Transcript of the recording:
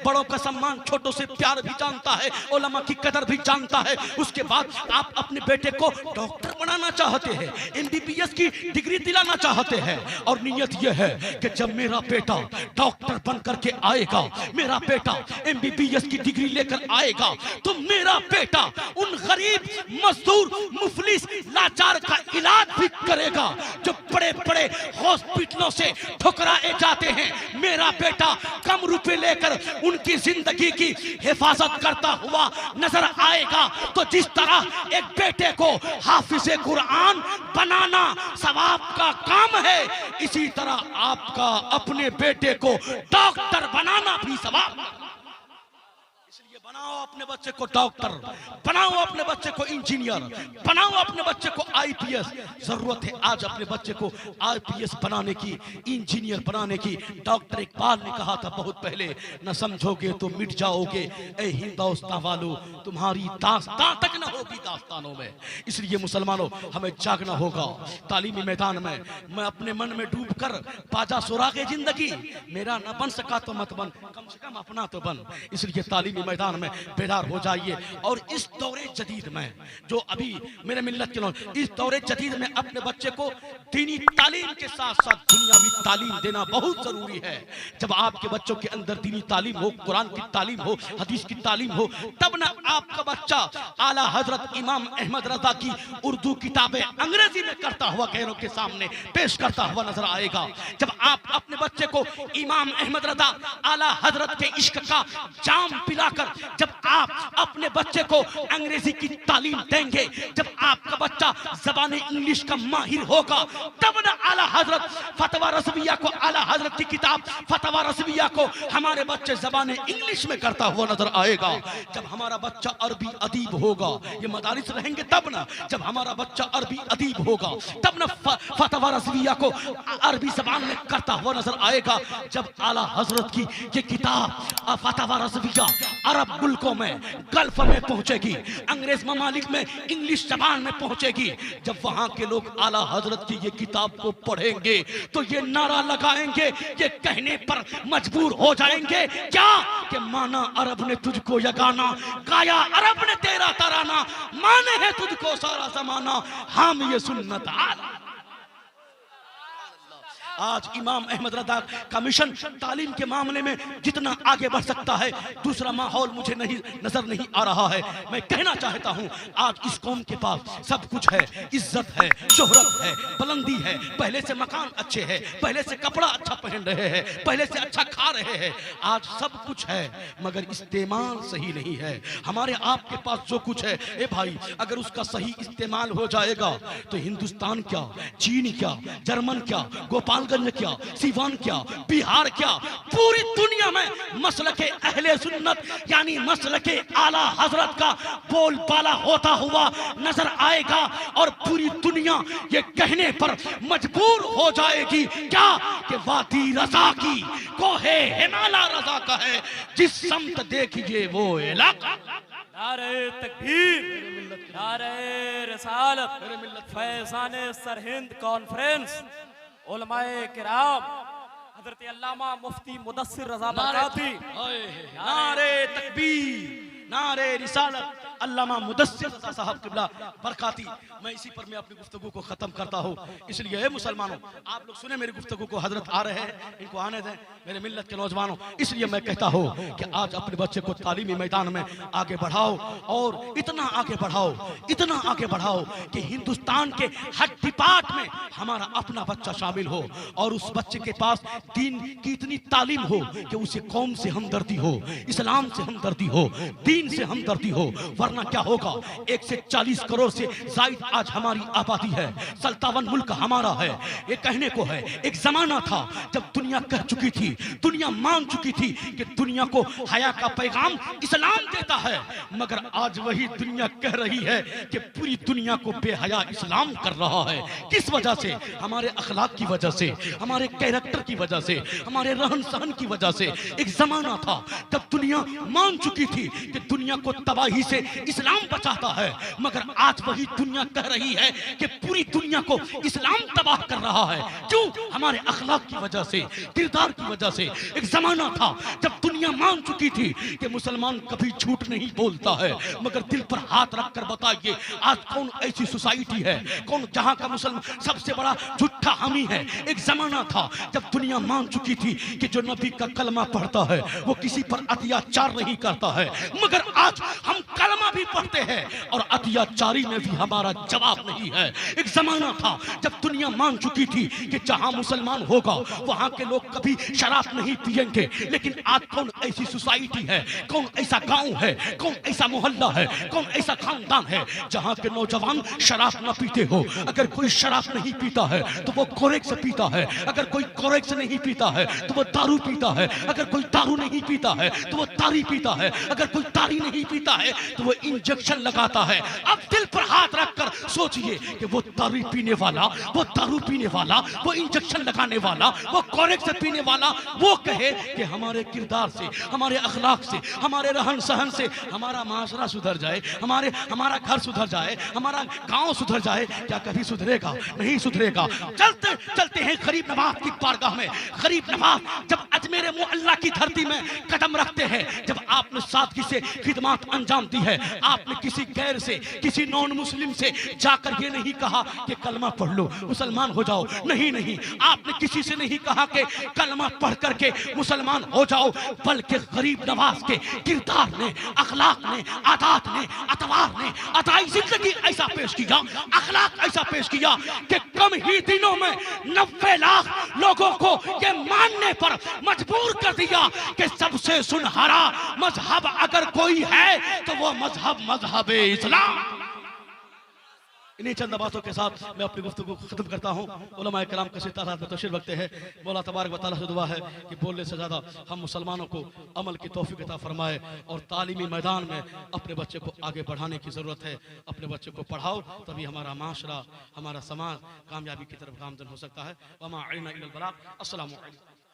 बड़ों का सम्मान, छोटों से प्यार भी जानता है, उलमा की कदर भी जानता है। उसके बाद आप अपने बेटे को डॉक्टर बनाना चाहते हैं, MBBS की डिग्री दिलाना चाहते हैं, और नियत यह है कि जब मेरा बेटा डॉक्टर बन करके आएगा, मेरा बेटा MBBS की डिग्री लेकर आएगा, तो मेरा बेटा उन गरीब, मजदूर, मुफलिस, लाचार का इलाज भी करेगा जो बड़े बड़े हॉस्पिटलों से ठुकराए जाते हैं। मेरा बेटा कम रुपए लेकर उनकी जिंदगी की हिफाजत करता हुआ नजर आएगा। तो जिस तरह एक बेटे को हाफिज़े कुरान बनाना सवाब का काम है, इसी तरह आपका अपने बेटे को डॉक्टर बनाना भी सवाब। इसलिए बनाओ अपने बच्चे को डॉक्टर, बनाओ अपने बच्चे को इंजीनियर, बनाओ अपने बच्चे को IPS। जरूरत है आज अपने बच्चे को IPS बनाने की, इंजीनियर बनाने की। डॉक्टर इकबाल ने कहा था बहुत पहले, न समझोगे तो मिट जाओगे ए हिंदुस्तान वालों, तुम्हारी दास्तां तक न होगी दास्तानों में। इसलिए मुसलमानों, हमें जागना होगा तालीमी मैदान में। मैं अपने मन में डूब कर बाजा सुरागे जिंदगी, मेरा न बन सका तो मत बन, कम से कम अपना तो बन। इसलिए तालीमी मैदान में बेदार हो जाइए। और इस दौरे जदीद में जो अभी मेरे मिल्लत के लोग, इस दौरे जदीद में अपने बच्चे को दीनी तालीम के साथ साथ दुनियावी तालीम देना बहुत जरूरी है। जब आपके बच्चों के अंदर दीनी तालीम हो, कुरान की तालीम हो, हदीस की तालीम हो, तब ना आपका बच्चा आला हजरत इमाम अहमद रजा की उर्दू किताबें अंग्रेजी में करता हुआ गैरों के सामने पेश करता हुआ नजर आएगा। जब आप अपने बच्चे को इमाम अहमद रजा आला हजरत के इश्क का जाम पिलाकर जब आप अपने बच्चे को अंग्रेजी की तालीम देंगे, जब आपका बच्चा ज़बान इंग्लिश का माहिर होगा, तब ना आला हजरत फतवा रज़विया को, आला हजरत की किताब फतवा रज़विया को हमारे बच्चे ज़बान इंग्लिश में करता हुआ नजर आएगा। जब हमारा बच्चा अरबी अदीब होगा, ये मदारिस रहेंगे तब ना, जब हमारा बच्चा अरबी अदीब होगा तब ना फतवा रज़विया को अरबी ज़बान में करता हुआ नजर आएगा। जब आला हजरत की ये किताब फतवा रज़विया अरब मुल्कों में, गल्फ में पहुंचेगी, अंग्रेज ममालिक में इंग्लिश जबान में पहुंचेगी, जब वहां के लोग आला हजरत की ये किताब को पढ़ेंगे तो ये नारा लगाएंगे, ये कहने पर मजबूर हो जाएंगे क्या कि माना अरब ने तुझको यगाना, गाया अरब ने तेरा तराना, माने है तुझको सारा जमाना, हम ये सुन्नत आला। आज इमाम अहमद रजा का मिशन तालीम के मामले में जितना आगे बढ़ सकता है, दूसरा माहौल मुझे नहीं नजर नहीं आ रहा है। मैं कहना चाहता हूं, आज इस कौम के पास सब कुछ है, इज्जत है, शोहरत है, बुलंदी है, पहले से मकान अच्छे हैं, पहले से कपड़ा अच्छा पहन रहे हैं, पहले से अच्छा खा रहे हैं, आज सब कुछ है, मगर इस्तेमाल सही नहीं है। हमारे आपके पास जो कुछ है, ए भाई, अगर उसका सही इस्तेमाल हो जाएगा तो हिंदुस्तान क्या, चीन क्या, जर्मन क्या, गोपाल क्या, सीवान क्या, बिहार क्या, पूरी दुनिया में मसलके अहले सुन्नत यानी मसलके आला हजरत का बोलबाला होता हुआ नजर आएगा। और पूरी दुनिया ये कहने पर मजबूर हो जाएगी क्या कि वादी रजा की कोहे हिमालय रजा का है, जिस समत देखिए वो इलाका। नारे तकबीर, नारे रिसालत, फैज़ाने सरहिंद कॉन्फ्रेंस, उलमाए किराम, हजरत अल्लामा मुफ्ती मुदस्सिर रजा बरकाती, नारे तकबीर, नारे रिसालत, अल्लामा मुदस्सिर रजा साहब किबला बरकाती। मैं इसी पर मैं अपनी गुफ्तगू को खत्म करता हूँ। इसलिए है मुसलमानों, आप लोग सुने मेरी गुफ्तगू को, हजरत आ रहे हैं, इनको आने दें मेरे मिल्लत के नौजवानों। इसलिए मैं कहता हूँ कि आज अपने बच्चे को तालीमी मैदान में आगे बढ़ाओ, और इतना आगे बढ़ाओ, इतना आगे बढ़ाओ कि हिंदुस्तान के हर डिपार्ट में हमारा अपना बच्चा शामिल हो, और उस बच्चे के पास दीन की इतनी तालीम हो कि उसे कौम से हमदर्दी हो, इस्लाम से हमदर्दी हो, दीन से हमदर्दी हो। वरना क्या होगा, 140 करोड़ से जायद आज हमारी आबादी है, 57 मुल्क हमारा है। ये कहने को है, एक जमाना था जब दुनिया कह चुकी थी, दुनिया मान चुकी थी कि दुनिया को हया का पैगाम इस्लाम देता है, मगर आज वही दुनिया कह रही है कि पूरी दुनिया को बेहया इस्लाम कर रहा है। किस वजह से? हमारे अखलाक की वजह से, हमारे कैरेक्टर की वजह से, हमारे रहन सहन की वजह से। एक जमाना था जब दुनिया मान चुकी थी कि दुनिया को तबाही से इस्लाम बचाता है, मगर आज वही दुनिया कह रही है कि पूरी दुनिया को इस्लाम तबाह कर रहा है। क्यों? हमारे अखलाक की वजह से, किरदार की वजह से। एक जमाना था जब दुनिया मान चुकी थी कि मुसलमान कभी झूठ नहीं बोलता है, मगर दिल पर हाथ रखकर बताइए आज कौन ऐसी सोसाइटी है, कौन जहां का मुसलमान सबसे बड़ा झूठा हामी है। एक जमाना था जब दुनिया मान चुकी थी कि जो नबी का कलमा पढ़ता है वो किसी पर अत्याचार नहीं करता है, मगर आज हम कलमा भी पढ़ते हैं और अत्याचारी में भी हमारा जवाब नहीं है। एक जमाना था जब दुनिया मान चुकी थी कि जहां मुसलमान होगा वहां के लोग कभी शराब नहीं पिएंगे, लेकिन आज कौन ऐसी सोसाइटी है, कौन ऐसा गांव है, कौन ऐसा मोहल्ला है, कौन ऐसा खानदान है जहां के नौजवान शराब न पीते हो। अगर कोई शराब नहीं पीता है तो वो कोरेक से पीता है, अगर कोई कोरेक से नहीं पीता है तो वो दारू पीता है, अगर कोई दारू नहीं पीता है तो वो तारी पीता है, अगर कोई तारी नहीं पीता है तो वो इंजेक्शन लगाता है। अब दिल पर हाथ रखकर सोचिए कि वो तारी पीने वाला, वो दारू पीने वाला, वो इंजेक्शन लगाने वाला, वो कोरेक से पीने वाला, वो कहे कि हमारे किरदार से, हमारे अखलाक से, हमारे रहन सहन से हमारा माशरा सुधर जाए, हमारा घर सुधर जाए, हमारा गांव सुधर जाए। क्या कभी सुधरेगा? नहीं सुधरेगा। चलते चलते हैं गरीब नवाज की बारगाह में। गरीब नवाज जब अजमेर मुअल्ला की धरती में कदम रखते हैं, जब आपने सादगी से खिदमत अंजाम दी है, आपने किसी गैर से, किसी नॉन मुस्लिम से जाकर ये नहीं कहा कि कलमा पढ़ लो मुसलमान हो जाओ। नहीं नहीं, आपने किसी से नहीं कहा कि कलमा पढ़ करके मुसलमान हो जाओ, बल्कि गरीब नवाज के किरदार ने, अखलाक ने, आदात ने, अतवार ने, अताई जिंदगी ऐसा पेश किया, अखलाक ऐसा पेश किया कि कम ही दिनों में 90 लाख लोगों को ये मानने पर मजबूर कर दिया कि सबसे सुनहरा मजहब अगर कोई है तो वो मजहब इस्लाम। इन्हीं चंद बातों के साथ मैं अपनी गुफ्तगू को खत्म करता हूँ। उलमाए किराम कसी तादाद में तशरीफ रखते हैं। मौला तबारक व तआला से दुआ है कि बोलने से ज़्यादा हम मुसलमानों को अमल की तौफीक अता फरमाए और तालीमी मैदान में अपने बच्चे को आगे बढ़ाने की ज़रूरत है। अपने बच्चे को पढ़ाओ, तभी हमारा माशरा, हमारा समाज कामयाबी की तरफ गामजन हो सकता है। वमा अलैना इल्लल बलाग। अस्सलामु अलैकुम।